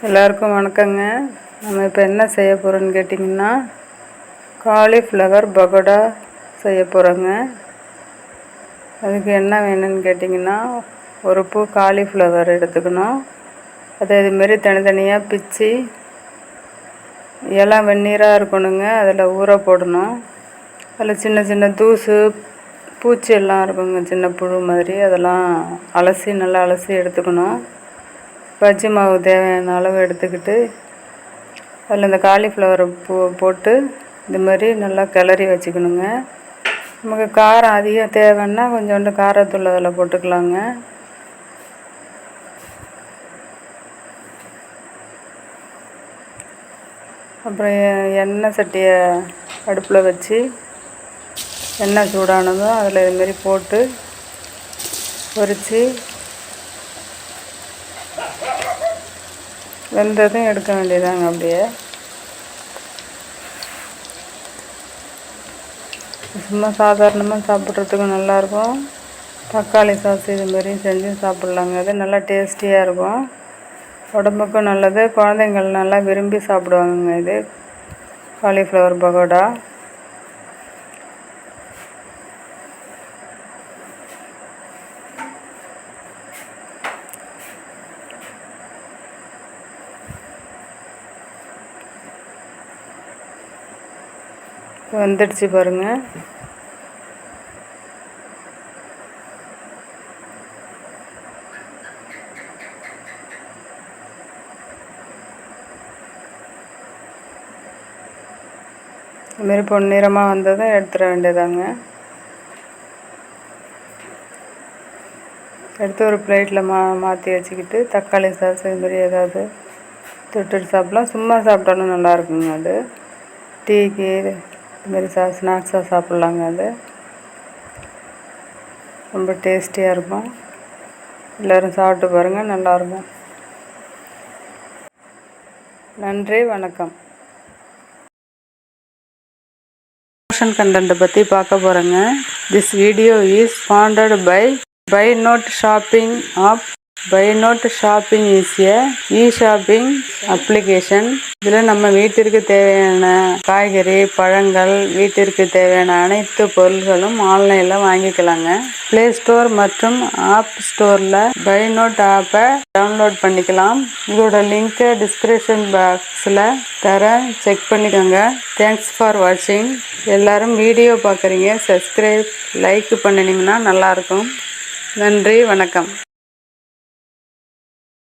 எல்லாருக்கும் வணக்கங்க. நம்ம இப்போ என்ன செய்ய போகிறோன்னு கேட்டிங்கன்னா, காலிஃப்ளவர் பகோடா செய்ய போகிறோங்க. அதுக்கு என்ன வேணும்னு கேட்டிங்கன்னா, ஒரு பூ காலிஃப்ளவர் எடுத்துக்கணும். அதை இதுமாரி தனித்தனியாக பிச்சு இலை வெந்நீராக இருக்கணுங்க. அதில் ஊற போடணும். அதில் சின்ன சின்ன தூசு பூச்சி எல்லாம் இருக்குங்க, சின்ன புழு மாதிரி. அதெல்லாம் நல்லா அலசி எடுத்துக்கணும். பஜ்ஜி மாவு தேவையான அளவு எடுத்துக்கிட்டு அதில் இந்த காலிஃப்ளவரை போட்டு இது மாதிரி நல்லா கிளறி வச்சுக்கணுங்க. நமக்கு காரம் அதிகம் தேவைன்னா கொஞ்சோண்டு காரத்தூள் அதில் போட்டுக்கலாங்க. அப்புறம் எண்ணெய் சட்டியை அடுப்பில் வச்சு எண்ணெய் சூடானதும் அதில் இதுமாரி போட்டு பொரித்து வெந்ததும் எடுக்க வேண்டியதாங்க. அப்படியே சும்மா சாதாரணமாக சாப்பிட்றதுக்கு நல்லாயிருக்கும். தக்காளி சாஸ் இதுமாரி செஞ்சு சாப்பிட்லாங்க. அது நல்லா டேஸ்டியாக இருக்கும், உடம்புக்கும் நல்லது. குழந்தைங்கள் நல்லா விரும்பி சாப்பிடுவாங்க. இது காலிஃப்ளவர் பகோடா. வந்துடுச்சு பாருங்கள். இதுமாரி பொன்னிறமாக வந்ததும் எடுத்துட வேண்டியதாங்க. எடுத்து ஒரு பிளேட்டில் மாற்றி வச்சுக்கிட்டு தக்காளி சாஸ் இதுமாரி ஏதாவது தொட்டுட்டு சாப்பிட்லாம். சும்மா சாப்பிட்டாலும் நல்லாயிருக்குங்க. அது டீக்கு இதுமாரி ஸ்நாக்ஸாக சாப்பிட்லாங்க. அது ரொம்ப டேஸ்டியாக இருக்கும். எல்லோரும் சாப்பிட்டு பாருங்கள், நல்லாயிருக்கும். நன்றி, வணக்கம். ப்ரமோஷன் கண்டென்ட்டை பற்றி பார்க்க போகிறேங்க. This video is sponsored by BuyNote Shopping app. BuyNote Shopping is a e-shopping application. இதில் நம்ம வீட்டிற்கு தேவையான காய்கறி, பழங்கள், வீட்டிற்கு தேவையான அனைத்து பொருள்களும் ஆன்லைனில் வாங்கிக்கலாங்க. ப்ளே ஸ்டோர் மற்றும் ஆப் ஸ்டோரில் BuyNote ஆப்பை டவுன்லோட் பண்ணிக்கலாம். இதோட லிங்க்கை டிஸ்கிரிப்ஷன் பாக்ஸில் தரேன், செக் பண்ணிக்கோங்க. தேங்க்ஸ் ஃபார் வாட்சிங். எல்லோரும் வீடியோ பார்க்குறீங்க, சப்ஸ்கிரைப், லைக் பண்ணினீங்கன்னா நல்லாயிருக்கும். நன்றி, வணக்கம்.